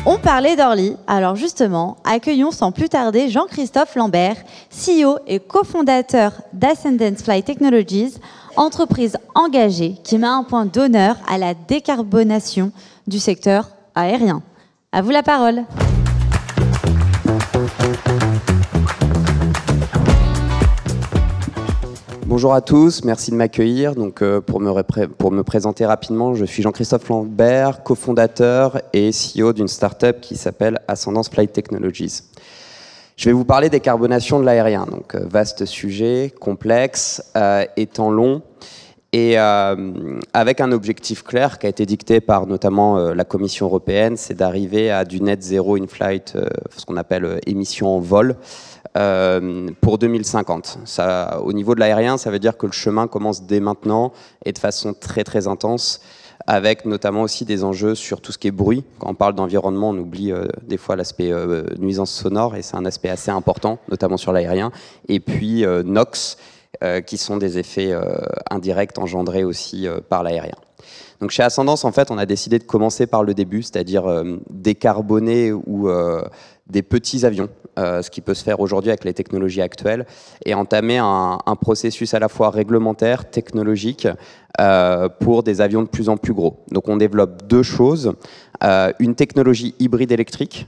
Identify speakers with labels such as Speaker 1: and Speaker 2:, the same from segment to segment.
Speaker 1: On parlait d'Orly, alors justement, accueillons sans plus tarder Jean-Christophe Lambert, CEO et cofondateur d'Ascendance Flight Technologies, entreprise engagée qui met un point d'honneur à la décarbonation du secteur aérien. À vous la parole.
Speaker 2: Bonjour à tous, merci de m'accueillir. Donc, pour me présenter rapidement, je suis Jean-Christophe Lambert, cofondateur et CEO d'une start-up qui s'appelle Ascendance Flight Technologies. Je vais vous parler des décarbonation de l'aérien. Donc, vaste sujet, complexe, étant long et avec un objectif clair qui a été dicté par notamment la Commission européenne, c'est d'arriver à du net zéro in flight, ce qu'on appelle émissions en vol, pour 2050. Ça, au niveau de l'aérien, ça veut dire que le chemin commence dès maintenant et de façon très très intense, avec notamment aussi des enjeux sur tout ce qui est bruit. Quand on parle d'environnement, on oublie des fois l'aspect nuisance sonore, et c'est un aspect assez important, notamment sur l'aérien. Et puis NOx, qui sont des effets indirects engendrés aussi par l'aérien. Donc chez Ascendance, en fait, on a décidé de commencer par le début, c'est-à-dire décarboner ou des petits avions, ce qui peut se faire aujourd'hui avec les technologies actuelles, et entamer un processus à la fois réglementaire, technologique, pour des avions de plus en plus gros. Donc on développe deux choses, une technologie hybride électrique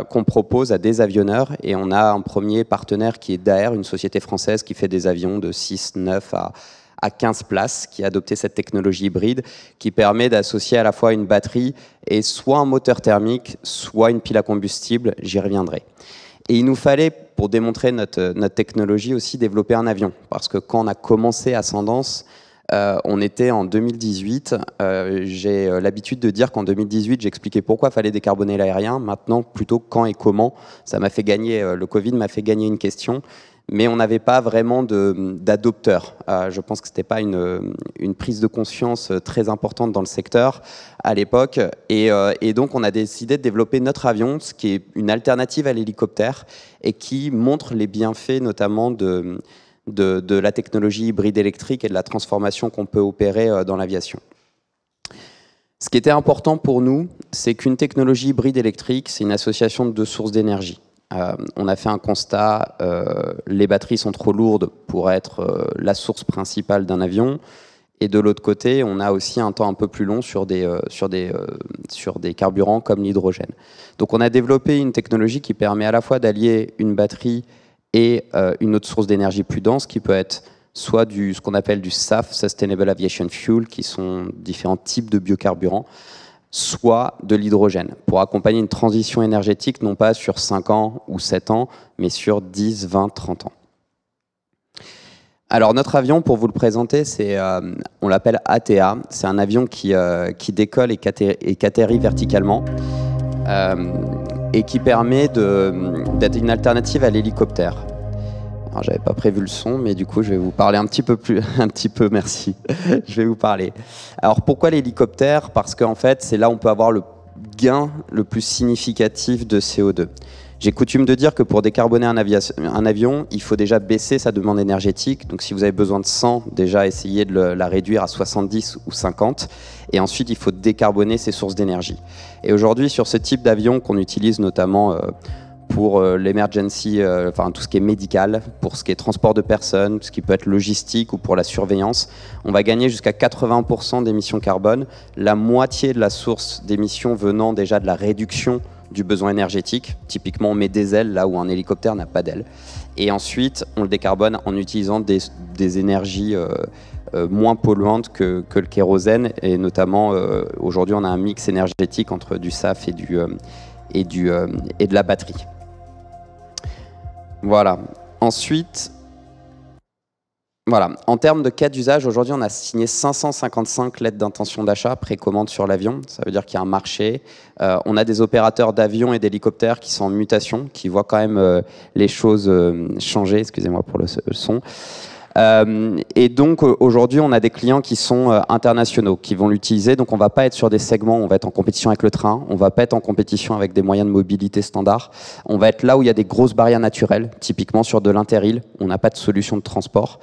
Speaker 2: qu'on propose à des avionneurs, et on a un premier partenaire qui est Daher, une société française qui fait des avions de 6, 9 à 15 places, qui a adopté cette technologie hybride qui permet d'associer à la fois une batterie et soit un moteur thermique, soit une pile à combustible, j'y reviendrai. Et il nous fallait, pour démontrer notre technologie aussi, développer un avion. Parce que quand on a commencé Ascendance, on était en 2018. J'ai l'habitude de dire qu'en 2018, j'expliquais pourquoi il fallait décarboner l'aérien. Maintenant, plutôt quand et comment. Ça m'a fait gagner, le Covid m'a fait gagner une question. Mais on n'avait pas vraiment d'adopteurs. Je pense que ce n'était pas une prise de conscience très importante dans le secteur à l'époque. Et donc, on a décidé de développer notre avion, ce qui est une alternative à l'hélicoptère et qui montre les bienfaits notamment de la technologie hybride électrique et de la transformation qu'on peut opérer dans l'aviation. Ce qui était important pour nous, c'est qu'une technologie hybride électrique, c'est une association de deux sources d'énergie. On a fait un constat, les batteries sont trop lourdes pour être la source principale d'un avion. Et de l'autre côté, on a aussi un temps un peu plus long sur des carburants comme l'hydrogène. Donc on a développé une technologie qui permet à la fois d'allier une batterie et une autre source d'énergie plus dense, qui peut être soit ce qu'on appelle du SAF, Sustainable Aviation Fuel, qui sont différents types de biocarburants, soit de l'hydrogène, pour accompagner une transition énergétique, non pas sur 5 ans ou 7 ans, mais sur 10, 20, 30 ans. Alors notre avion, pour vous le présenter, on l'appelle ATA. C'est un avion qui décolle et qui atterrit verticalement, et qui permet d'être une alternative à l'hélicoptère. Alors, j'avais pas prévu le son, mais du coup, je vais vous parler un petit peu, merci. Je vais vous parler. Alors, pourquoi l'hélicoptère? Parce qu'en fait, c'est là où on peut avoir le gain le plus significatif de CO2. J'ai coutume de dire que pour décarboner un avion, il faut déjà baisser sa demande énergétique. Donc, si vous avez besoin de 100, déjà essayez de la réduire à 70 ou 50. Et ensuite, il faut décarboner ses sources d'énergie. Et aujourd'hui, sur ce type d'avion qu'on utilise notamment pour l'emergency, enfin tout ce qui est médical, pour ce qui est transport de personnes, ce qui peut être logistique ou pour la surveillance, on va gagner jusqu'à 80% d'émissions carbone, la moitié de la source d'émissions venant déjà de la réduction du besoin énergétique. Typiquement, on met des ailes là où un hélicoptère n'a pas d'ailes. Et ensuite, on le décarbone en utilisant des énergies moins polluantes que le kérosène. Et notamment, aujourd'hui, on a un mix énergétique entre du SAF et de la batterie. Voilà. Ensuite, voilà. En termes de cas d'usage, aujourd'hui, on a signé 555 lettres d'intention d'achat précommande sur l'avion. Ça veut dire qu'il y a un marché. On a des opérateurs d'avions et d'hélicoptères qui sont en mutation, qui voient quand même les choses changer. Excusez-moi pour le son. Et donc aujourd'hui, on a des clients qui sont internationaux, qui vont l'utiliser. Donc on va pas être sur des segments, on va être en compétition avec le train, on va pas être en compétition avec des moyens de mobilité standards. On va être là où il y a des grosses barrières naturelles, typiquement sur de l'interrail. On n'a pas de solution de transport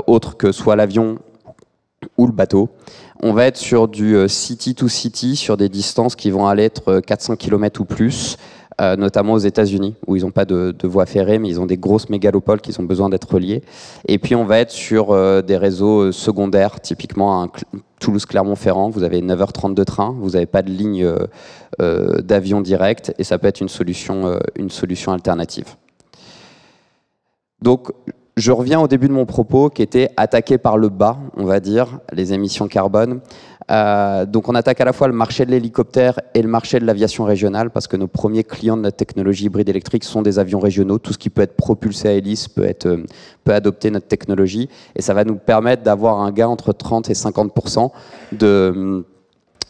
Speaker 2: autre que soit l'avion ou le bateau. On va être sur du city to city, sur des distances qui vont aller être 400 km ou plus, notamment aux États-Unis, où ils n'ont pas de voie ferrée, mais ils ont des grosses mégalopoles qui ont besoin d'être reliées. Et puis on va être sur des réseaux secondaires, typiquement à Toulouse-Clermont-Ferrand, vous avez 9h30 de train, vous n'avez pas de ligne d'avion direct, et ça peut être une solution alternative. Donc, je reviens au début de mon propos qui était attaqué par le bas, on va dire, les émissions carbone. Donc on attaque à la fois le marché de l'hélicoptère et le marché de l'aviation régionale parce que nos premiers clients de notre technologie hybride électrique sont des avions régionaux. Tout ce qui peut être propulsé à hélice peut adopter notre technologie et ça va nous permettre d'avoir un gain entre 30 et 50% de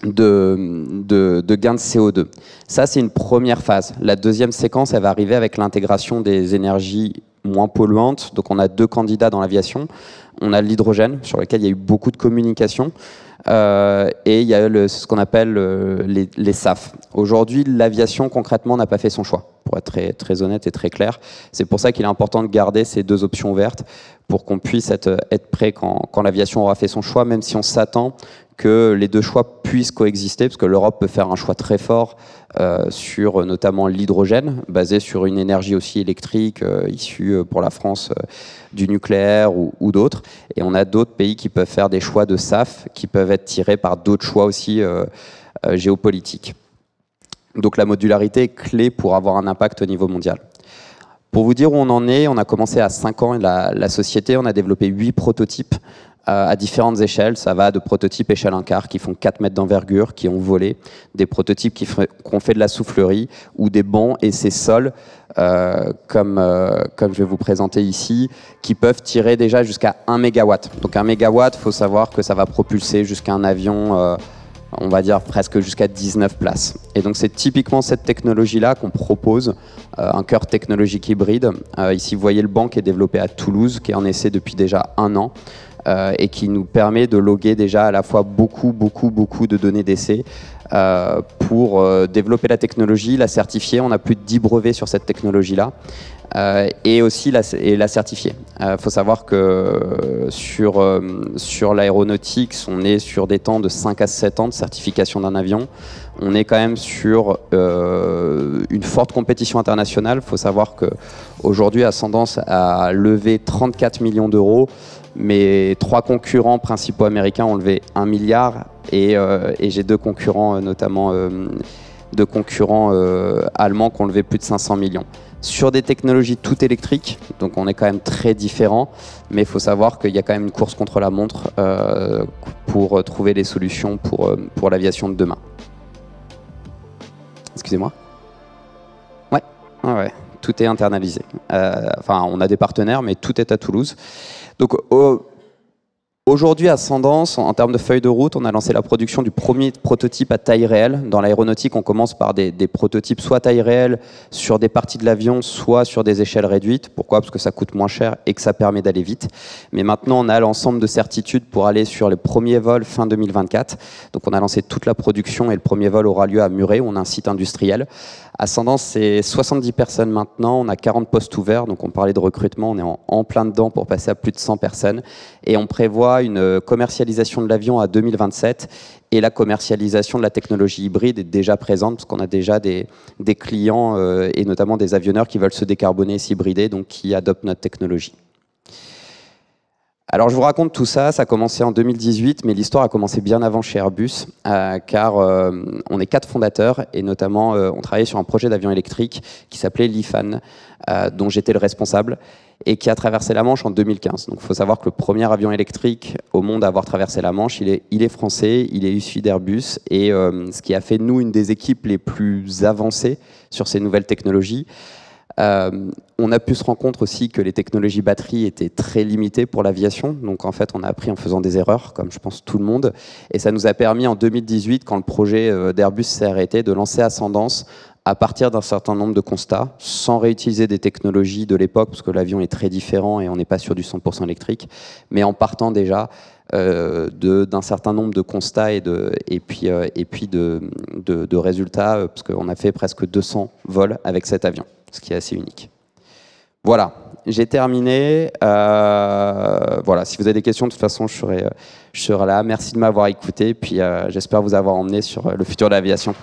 Speaker 2: gains de CO2. Ça, c'est une première phase. La deuxième séquence, elle va arriver avec l'intégration des énergies moins polluantes. Donc on a 2 candidats dans l'aviation. On a l'hydrogène, sur lequel il y a eu beaucoup de communication, et il y a ce qu'on appelle les SAF. Aujourd'hui, l'aviation, concrètement, n'a pas fait son choix, pour être très, très honnête et très clair. C'est pour ça qu'il est important de garder ces 2 options ouvertes, pour qu'on puisse être prêt quand l'aviation aura fait son choix, même si on s'attend que les 2 choix puissent coexister, parce que l'Europe peut faire un choix très fort sur notamment l'hydrogène, basé sur une énergie aussi électrique issue pour la France du nucléaire ou d'autres. Et on a d'autres pays qui peuvent faire des choix de SAF, qui peuvent être tirés par d'autres choix aussi géopolitiques. Donc la modularité est clé pour avoir un impact au niveau mondial. Pour vous dire où on en est, on a commencé à 5 ans la société, on a développé 8 prototypes à différentes échelles. Ça va de prototypes échelle 1 quart qui font 4 mètres d'envergure, qui ont volé, des prototypes qui ont fait de la soufflerie, ou des bancs et ces sols, comme je vais vous présenter ici, qui peuvent tirer déjà jusqu'à 1 mégawatt. Donc 1 mégawatt, il faut savoir que ça va propulser jusqu'à un avion, on va dire presque jusqu'à 19 places. Et donc c'est typiquement cette technologie-là qu'on propose, un cœur technologique hybride. Ici, vous voyez le banc qui est développé à Toulouse, qui est en essai depuis déjà 1 an. Et qui nous permet de loguer déjà à la fois beaucoup de données d'essai pour développer la technologie, la certifier. On a plus de 10 brevets sur cette technologie-là et aussi la certifier. Faut savoir que sur l'aéronautique, on est sur des temps de 5 à 7 ans de certification d'un avion. On est quand même sur une forte compétition internationale. Il faut savoir qu'aujourd'hui, Ascendance a levé 34 millions d'euros. Mes 3 concurrents principaux américains ont levé 1 milliard et j'ai 2 concurrents, notamment 2 concurrents allemands qui ont levé plus de 500 millions. Sur des technologies tout électriques, donc on est quand même très différents, mais il faut savoir qu'il y a quand même une course contre la montre pour trouver les solutions pour l'aviation de demain. Excusez-moi. Ouais, tout est internalisé. Enfin, on a des partenaires, mais tout est à Toulouse. Donc aujourd'hui, Ascendance, en termes de feuille de route, on a lancé la production du premier prototype à taille réelle. Dans l'aéronautique, on commence par des prototypes soit à taille réelle sur des parties de l'avion, soit sur des échelles réduites. Pourquoi? Parce que ça coûte moins cher et que ça permet d'aller vite. Mais maintenant, on a l'ensemble de certitudes pour aller sur les premiers vols fin 2024. Donc on a lancé toute la production et le premier vol aura lieu à Muret, où on a un site industriel. Ascendance, c'est 70 personnes maintenant, on a 40 postes ouverts, donc on parlait de recrutement, on est en plein dedans pour passer à plus de 100 personnes. Et on prévoit une commercialisation de l'avion à 2027 et la commercialisation de la technologie hybride est déjà présente parce qu'on a déjà des clients et notamment des avionneurs qui veulent se décarboner et s'hybrider, donc qui adoptent notre technologie. Alors je vous raconte tout ça, ça a commencé en 2018, mais l'histoire a commencé bien avant chez Airbus, car on est 4 fondateurs, et notamment on travaillait sur un projet d'avion électrique qui s'appelait l'IFAN, dont j'étais le responsable, et qui a traversé la Manche en 2015. Donc il faut savoir que le premier avion électrique au monde à avoir traversé la Manche, il est français, il est issu d'Airbus, et ce qui a fait de nous une des équipes les plus avancées sur ces nouvelles technologies. On a pu se rendre compte aussi que les technologies batteries étaient très limitées pour l'aviation. Donc en fait, on a appris en faisant des erreurs, comme je pense tout le monde. Et ça nous a permis en 2018, quand le projet d'Airbus s'est arrêté, de lancer Ascendance à partir d'un certain nombre de constats, sans réutiliser des technologies de l'époque, parce que l'avion est très différent et on n'est pas sur du 100% électrique, mais en partant déjà d'un certain nombre de constats et puis de résultats, parce qu'on a fait presque 200 vols avec cet avion, ce qui est assez unique. Voilà, j'ai terminé. Voilà, si vous avez des questions, de toute façon, je serai là. Merci de m'avoir écouté, puis j'espère vous avoir emmené sur le futur de l'aviation.